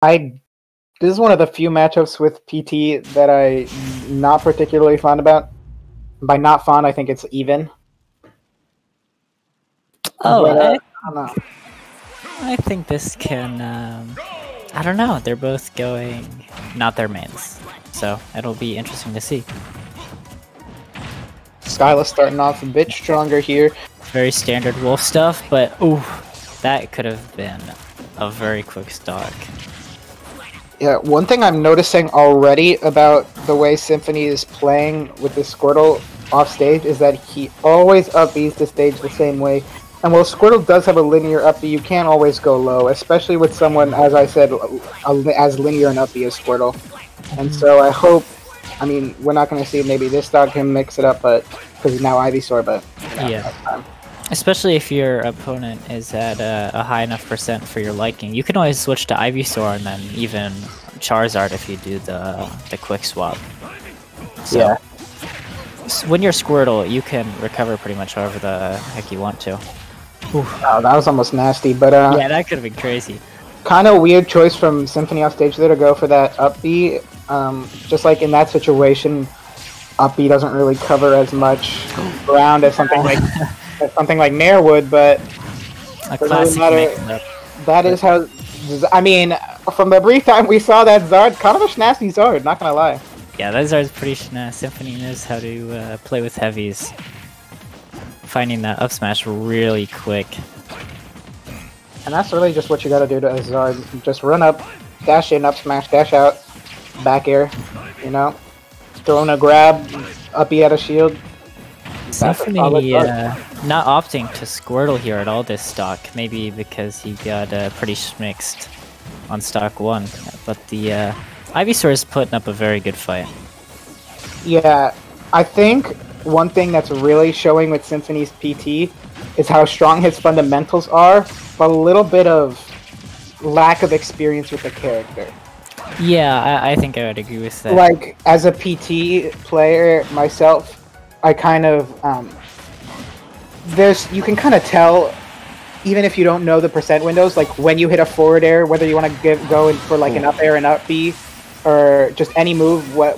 This is one of the few matchups with PT that I'm not particularly fond about. By not fond, I think it's even. Oh, but, I don't know. I think this can. I don't know. They're both going not their mains, so it'll be interesting to see. Skyla starting off a bit stronger here. Very standard wolf stuff, but ooh, that could have been a very quick stock. Yeah, one thing I'm noticing already about the way Symphony is playing with the Squirtle off stage is that he always up-Bs the stage the same way. And while Squirtle does have a linear up-B, you can't always go low, especially with someone, as I said, as linear an up-B as Squirtle. And so I hope, I mean, we're not going to see maybe this dog can mix it up, but because he's now Ivysaur, but you know, yeah. Especially if your opponent is at a high enough percent for your liking, you can always switch to Ivysaur and then even Charizard if you do the quick swap. So, yeah. When you're Squirtle, you can recover pretty much however the heck you want to. Oh, that was almost nasty, but yeah, that could have been crazy. Kind of weird choice from Symphony off stage there to go for that up B. Just like in that situation, up B doesn't really cover as much ground as something like Nair would, but a classic mix-up. That is how. I mean, from the brief time we saw that Zard, kind of a snazzy Zard, not gonna lie. Yeah, that Zard's pretty Symphony knows how to play with heavies. Finding that up smash really quick. And that's really just what you gotta do to Zard. Just run up, dash in, up smash, dash out, back air, you know? Throw in a grab, uppy at a shield. Symphony not opting to Squirtle here at all this stock, maybe because he got pretty schmixed on stock 1, but the Ivysaur is putting up a very good fight. Yeah, I think one thing that's really showing with Symphony's PT is how strong his fundamentals are, but a little bit of lack of experience with the character. Yeah, I think I would agree with that. Like, as a PT player myself, I kind of, you can kind of tell, even if you don't know the percent windows, like when you hit a forward air, whether you want to go in for like an up air and up B, or just any move, what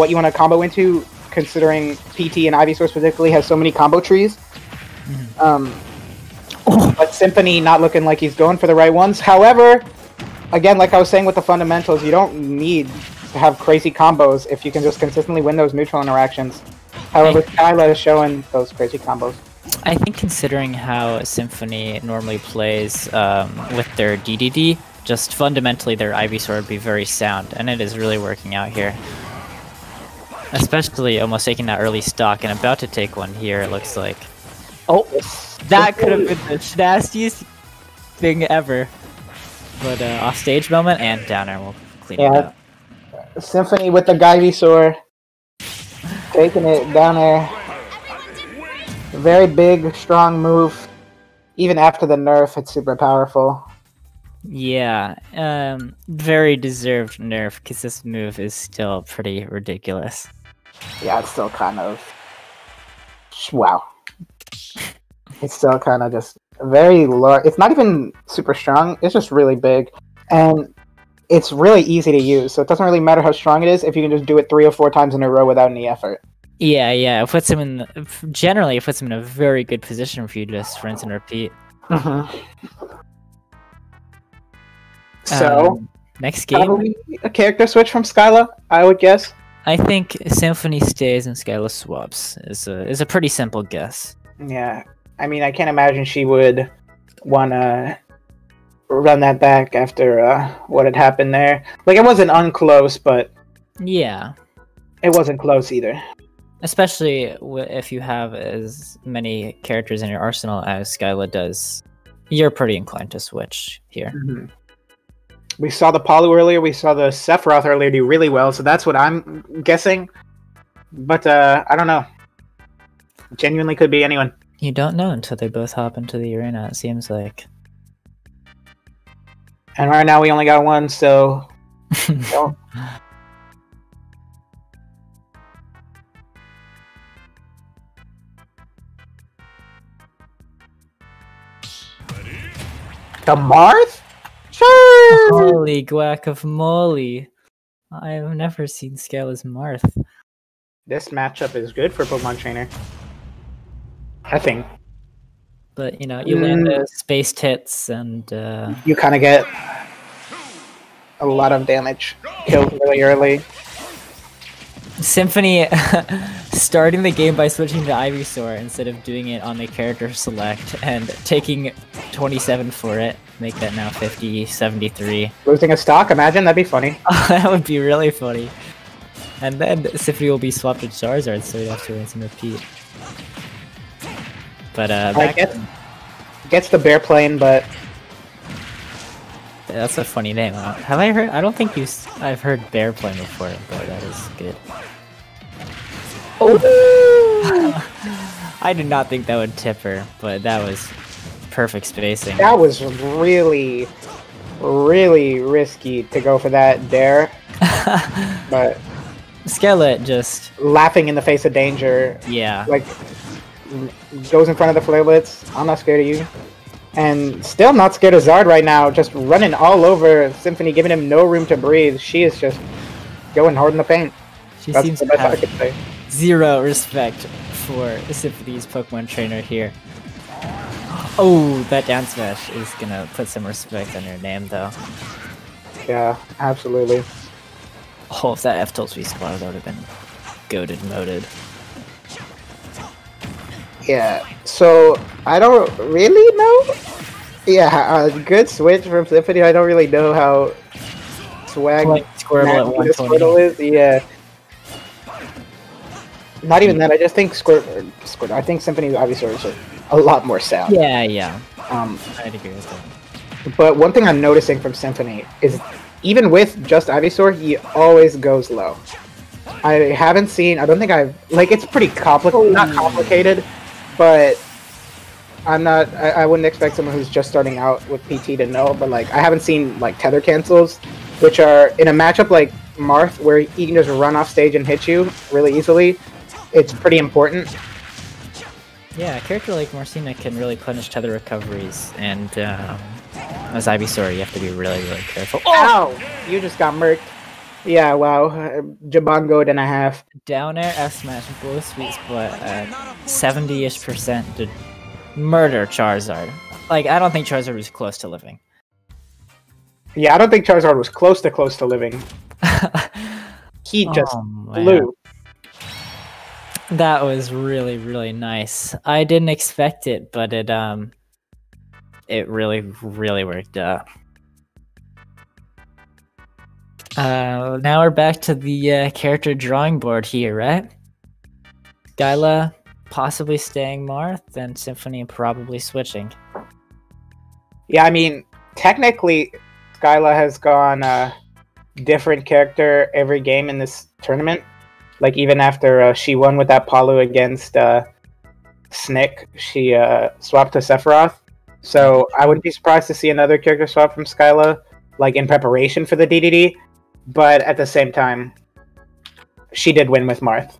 you want to combo into, considering PT and Ivysaur specifically has so many combo trees. But Symphony not looking like he's going for the right ones. However, again, like I was saying with the fundamentals, you don't need to have crazy combos if you can just consistently win those neutral interactions. However, Skyla is showing those crazy combos. I think considering how Symphony normally plays with their DDD, just fundamentally their Ivysaur would be very sound, and it is really working out here. Especially almost taking that early stock and about to take one here, it looks like. Oh, that could have been the nastiest thing ever. But off-stage moment, and down air will clean it up. Symphony with the Ivysaur. Taking it down there. Very big, strong move. Even after the nerf, it's super powerful. Yeah, very deserved nerf, because this move is still pretty ridiculous. Yeah, it's still kind of... Wow. It's still kind of just very large. It's not even super strong, it's just really big. And it's really easy to use, so it doesn't really matter how strong it is if you can just do it 3 or 4 times in a row without any effort. Yeah, it puts him in... Generally, it puts him in a very good position for you to just rinse and repeat. So, next game, probably a character switch from Skyla, I would guess. I think Symphony stays and Skyla swaps is a pretty simple guess. Yeah, I mean, I can't imagine she would want to run that back after what had happened there. Like, it wasn't unclose, but yeah, it wasn't close either. Especially if you have as many characters in your arsenal as Skyla does, you're pretty inclined to switch here. We saw the Palu earlier, we saw the Sephiroth earlier do really well, so that's what I'm guessing. But, I don't know. Genuinely could be anyone. You don't know until they both hop into the arena, it seems like. And right now we only got one, so... don't. The Marth? Sure. Holy guacamole! I've never seen Skyla's Marth. This matchup is good for Pokemon Trainer. I think. But, you know, you land space tits and... You kind of get a lot of damage. Killed really early. Symphony starting the game by switching to Ivysaur instead of doing it on the character select and taking 27 for it. Make that now 50, 73. Losing a stock? Imagine, that'd be funny. That would be really funny. And then Symphony will be swapped to Charizard, so you have to rinse and repeat. But gets the bear plane, but that's a funny name. Have I heard? I don't think I've heard bear plane before, but that is good. Oh! I did not think that would tip her, but that was perfect spacing. That was really, really risky to go for that dare. But Skyla just laughing in the face of danger. Yeah. Like, goes in front of the flailets. I'm not scared of you. And still not scared of Zard right now. Just running all over Symphony, giving him no room to breathe. She is just going hard in the paint. She That's seems the to best I have could say. zero respect for Symphony's Pokemon Trainer here. Oh, that down smash is gonna put some respect on your name, though. Yeah, absolutely. Oh, if that F-Tilt respawn, that would have been goated moded. Yeah, so I don't really know. Yeah, a good switch from Symphony. I don't really know how swag Squirtle at 120. Squirtle is. Yeah, not even that. I just think Squirtle. I think Symphony's Ivysaur is a lot more sound. Yeah. I'd agree with that. But one thing I'm noticing from Symphony is, even with just Ivysaur, he always goes low. I haven't seen. I don't think I've like. It's pretty complicated. Not complicated. But I'm not. I wouldn't expect someone who's just starting out with PT to know. But like, I haven't seen like tether cancels, which are in a matchup like Marth, where he can just run off stage and hit you really easily. It's pretty important. Yeah, a character like Marcina can really punish tether recoveries, and as Ivysaur, you have to be really, really careful. Ow! You just got murked. Yeah, wow. Jabongoed and a half. Down air, F smash, both sweet spot at 70-ish% to murder Charizard. Like, I don't think Charizard was close to living. Yeah, I don't think Charizard was close to living. He just flew. That was really, really nice. I didn't expect it, but it really, really worked out. Now we're back to the character drawing board here, right? Skyla possibly staying Marth, and Symphony probably switching. Yeah, I mean, technically, Skyla has gone different character every game in this tournament. Like, even after she won with that Palu against Snick, she swapped to Sephiroth. So I wouldn't be surprised to see another character swap from Skyla, like in preparation for the DDD. But at the same time, she did win with Marth.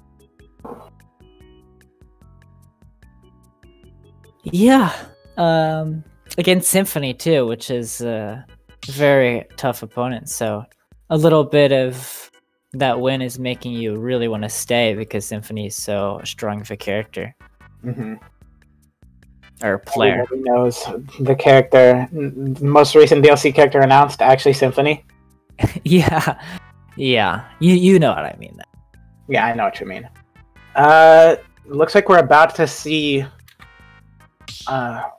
Yeah, against Symphony too, which is a very tough opponent. So a little bit of that win is making you really want to stay because Symphony is so strong of a character. Mm-hmm. Or player. Everybody knows the character. The most recent DLC character announced, actually Symphony. Yeah. You know what I mean. Yeah, I know what you mean. Looks like we're about to see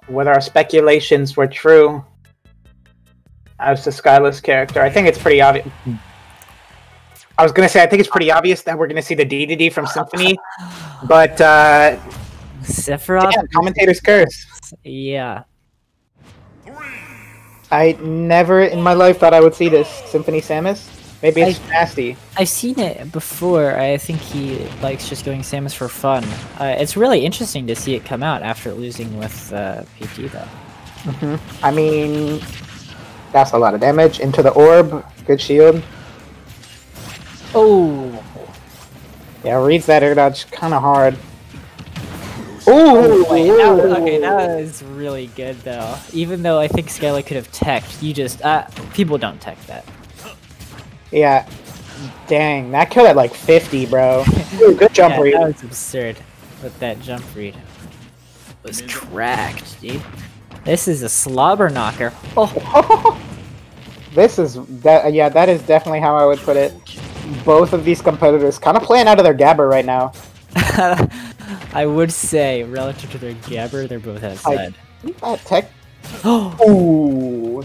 whether our speculations were true as to Skyla's character. I think it's pretty obvious. I was gonna say I think it's pretty obvious that we're gonna see the DDD from Symphony, but Sephiroth. Yeah, commentator's curse. Yeah. I never in my life thought I would see this Symphony Samus. Maybe it's nasty. I've seen it before. I think he likes just going Samus for fun. It's really interesting to see it come out after losing with PT, though. Mm-hmm. I mean, that's a lot of damage. Into the orb. Good shield. Oh. Yeah, reads that air dodge kind of hard. Ooh, Wait, okay, that was really good though. Even though I think Skyla could have teched, you just people don't tech that. Yeah. Dang, that killed at like 50, bro. Ooh, good jump read. That was absurd. But that jump read was cracked, dude. This is a slobber knocker. Oh. This is that. Yeah, that is definitely how I would put it. Both of these competitors kind of playing out of their gabber right now. I would say, relative to their gabber, they're both outside. That tech. Ooh.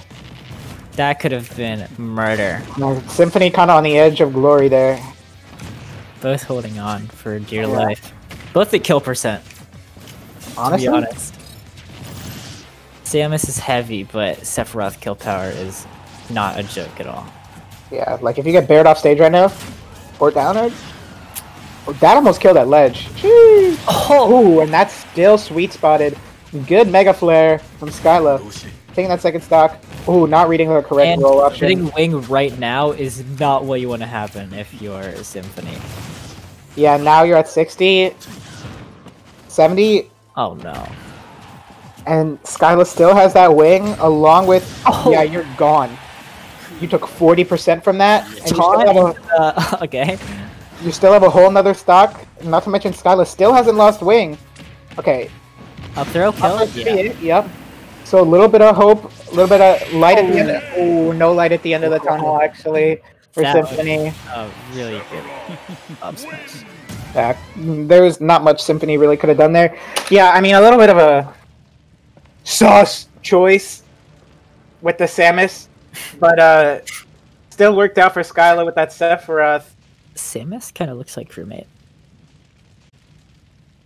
That could have been murder. No, Symphony kind of on the edge of glory there. Both holding on for dear life. Both at kill percent. Honestly? To be honest. Samus is heavy, but Sephiroth kill power is not a joke at all. Yeah, like if you get bared off stage right now, or downward. Oh, that almost killed that ledge. Jeez. Oh, and that's still sweet spotted. Good Mega Flare from Skyla. Taking that second stock. Oh, not reading the correct roll option. Hitting wing right now is not what you want to happen if you're Symphony. Yeah, now you're at 60, 70. Oh no. And Skyla still has that wing along with... Oh, yeah, you're gone. You took 40% from that. And you still have okay. You still have a whole nother stock. Not to mention Skyla still hasn't lost wing. Okay. Up throw kill? Yeah. Yep. So a little bit of hope, a little bit of light at the end. Oh, no light at the end of the tunnel, actually, for Symphony. Oh, really good. Up smash. Yeah, there's not much Symphony really could have done there. Yeah, I mean, a little bit of a sauce choice with the Samus, but still worked out for Skyla with that Sephiroth. Samus kind of looks like roommate.